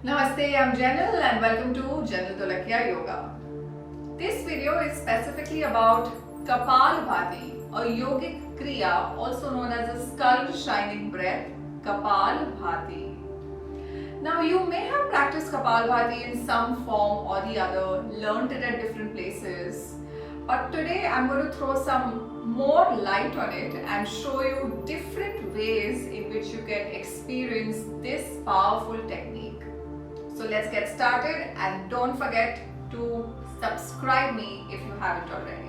Namaste, I'm Janil and welcome to Janil Tolakya Yoga. This video is specifically about Kapalbhati, a yogic kriya also known as a skull shining breath, Kapalbhati. Now you may have practiced Kapalbhati in some form or the other, learned it at different places, but today I'm going to throw some more light on it and show you different ways in which you can experience this powerful technique. So let's get started and don't forget to subscribe me if you haven't already.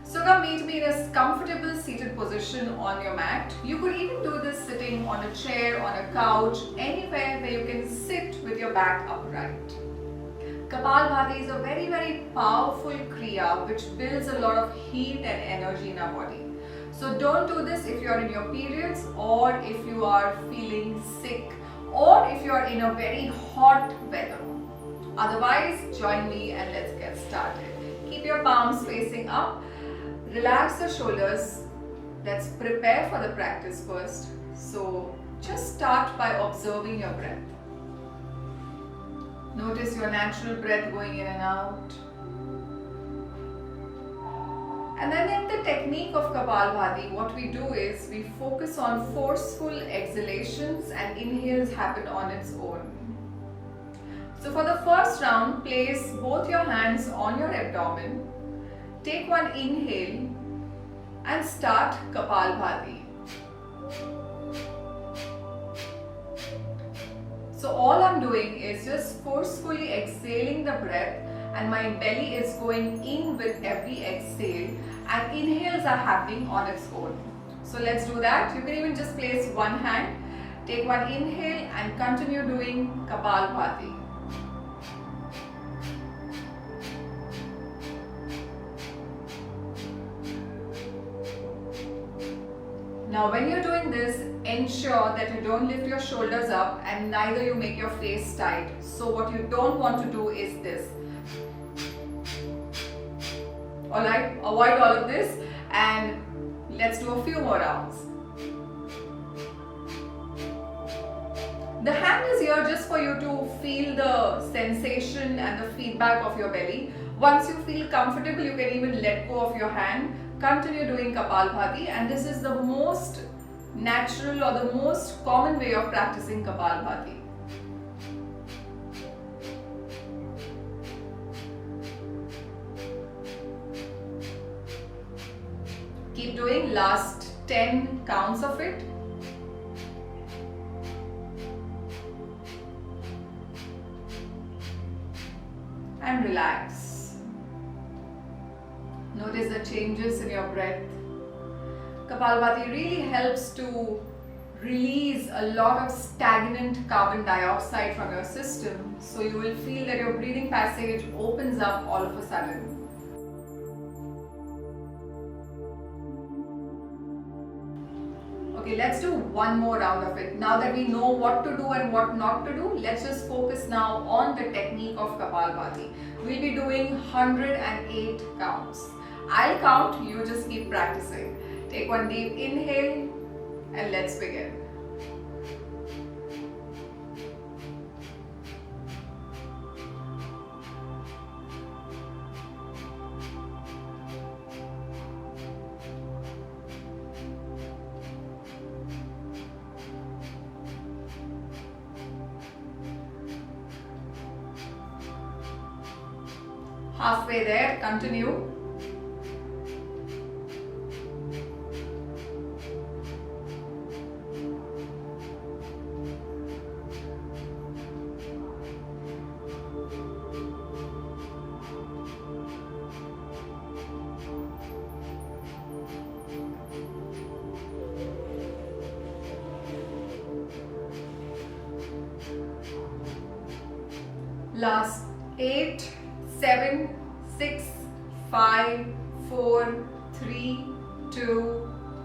So come meet me in a comfortable seated position on your mat. You could even do this sitting on a chair, on a couch, anywhere where you can sit with your back upright. Kapalbhati is a very powerful kriya which builds a lot of heat and energy in our body. So don't do this if you are in your periods or if you are feeling sick or if you are in a very hot weather. Otherwise, join me and let's get started. Keep your palms facing up. Relax the shoulders. Let's prepare for the practice first. So just start by observing your breath. Notice your natural breath going in and out. And then in the technique of Kapalbhati, what we do is we focus on forceful exhalations and inhales happen on its own. So for the first round, place both your hands on your abdomen. Take one inhale and start Kapalbhati. So all I'm doing is just forcefully exhaling the breath and my belly is going in with every exhale and inhales are happening on its own. So let's do that. You can even just place one hand, take one inhale and continue doing Kapalbhati. Now when you're doing this, ensure that you don't lift your shoulders up and neither you make your face tight. So what you don't want to do is this. Alright, avoid all of this and let's do a few more rounds. The hand is here just for you to feel the sensation and the feedback of your belly. Once you feel comfortable, you can even let go of your hand. Continue doing Kapalbhati, and this is the most natural or the most common way of practicing Kapalbhati. Keep doing last 10 counts of it. And relax. Notice the changes in your breath. Kapalbhati really helps to release a lot of stagnant carbon dioxide from your system. So you will feel that your breathing passage opens up all of a sudden. Okay, let's do one more round of it. Now that we know what to do and what not to do, let's just focus now on the technique of Kapalbhati. We'll be doing 108 counts. I'll count, you just keep practicing. Take one deep inhale and let's begin. Halfway there, continue. Last 8, 7, 6, 5, 4, 3, 2,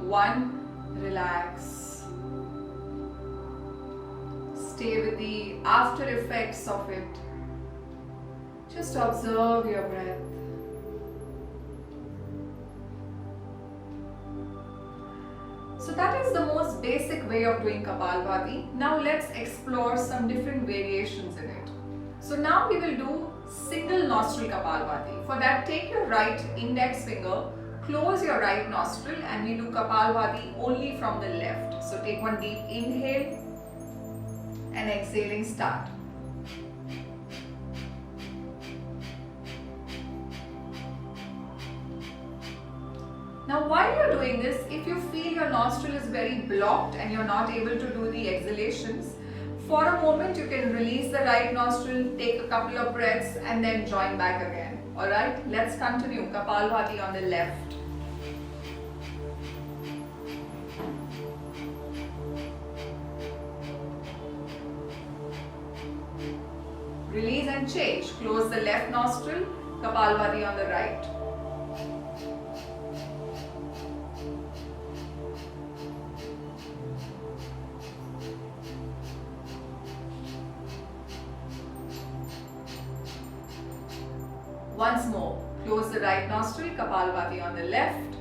1. Relax. Stay with the after effects of it. Just observe your breath. So that is the most basic way of doing Kapalbhati. Now let's explore some different variations in it. So now we will do single nostril Kapalbhati. For that, take your right index finger, close your right nostril, and we do Kapalbhati only from the left. So take one deep inhale and exhaling start. Now while you're doing this, if you feel your nostril is very blocked and you're not able to do the exhalations, for a moment you can release the right nostril, take a couple of breaths and then join back again. Alright, let's continue Kapalbhati on the left. Release and change. Close the left nostril, Kapalbhati on the right. Once more, close the right nostril, Kapalbhati on the left.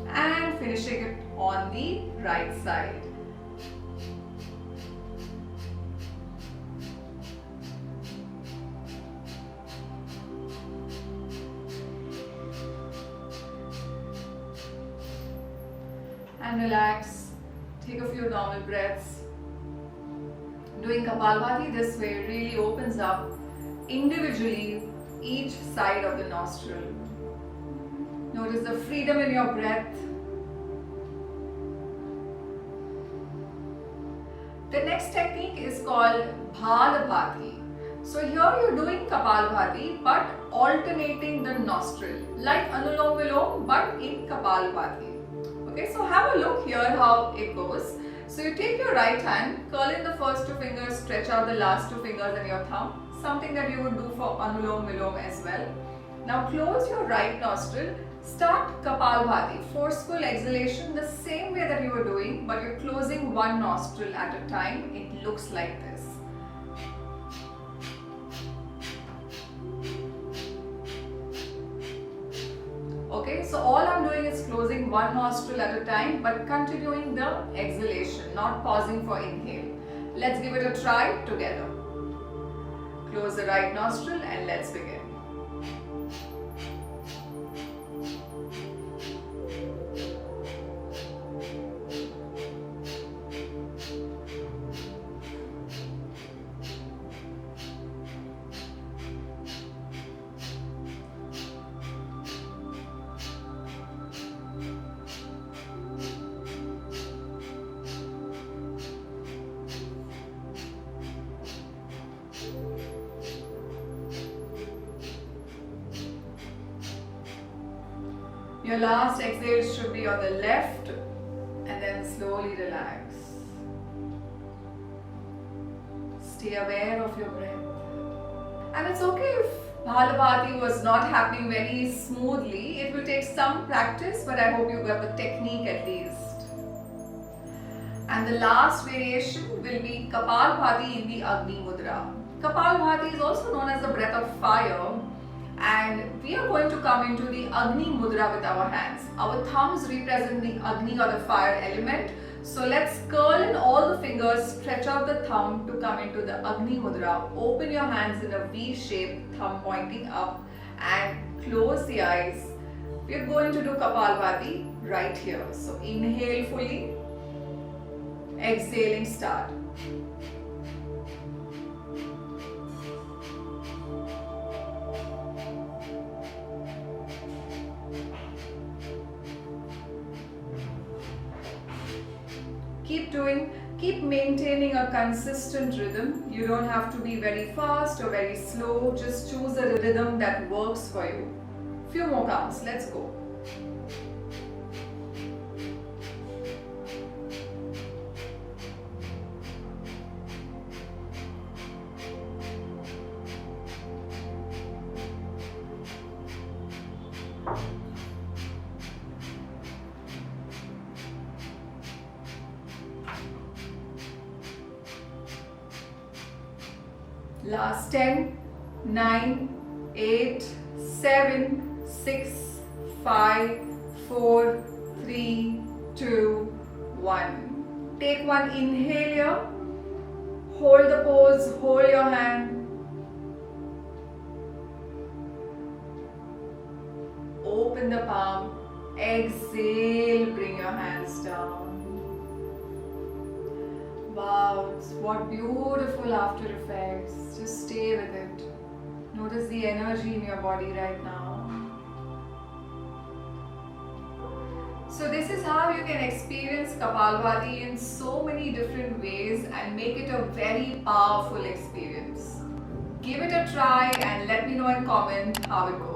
And finishing it on the right side. And relax, take a few normal breaths. Doing Kapalbhati this way really opens up individually each side of the nostril. Notice the freedom in your breath. The next technique is called Kapalbhati. So here you're doing Kapalbhati but alternating the nostril, like Anulom Vilom but in Kapalbhati. Okay, so have a look here how it goes. So you take your right hand, curl in the first two fingers, stretch out the last two fingers and your thumb. Something that you would do for Anulom Vilom as well. Now close your right nostril, start Kapalbhati, forceful exhalation the same way that you were doing, but you're closing one nostril at a time. It looks like this. Okay, so all I'm doing is closing one nostril at a time but continuing the exhalation, not pausing for inhale. Let's give it a try together. Close the right nostril and let's begin. Your last exhale should be on the left and then slowly relax. Stay aware of your breath. And it's okay if Kapalbhati was not happening very smoothly. It will take some practice, but I hope you got the technique at least. And the last variation will be Kapalbhati in the Agni Mudra. Kapalbhati is also known as the breath of fire. And we are going to come into the Agni Mudra with our hands. Our thumbs represent the Agni or the fire element. So let's curl in all the fingers, stretch out the thumb to come into the Agni Mudra. Open your hands in a V shape, thumb pointing up and close the eyes. We are going to do Kapalbhati right here. So inhale fully, exhaling start. Keep maintaining a consistent rhythm. You don't have to be very fast or very slow. Just choose a rhythm that works for you. Few more counts. Let's go. Last 10, 9, 8, 7, 6, 5, 4, 3, 2, 1. Take one inhale here. Hold the pose, hold your hand. Open the palm. Exhale, bring your hands down. Wow, what beautiful after effects. Just stay with it. Notice the energy in your body right now. So this is how you can experience Kapalbhati in so many different ways and make it a very powerful experience. Give it a try and let me know in comment how it goes.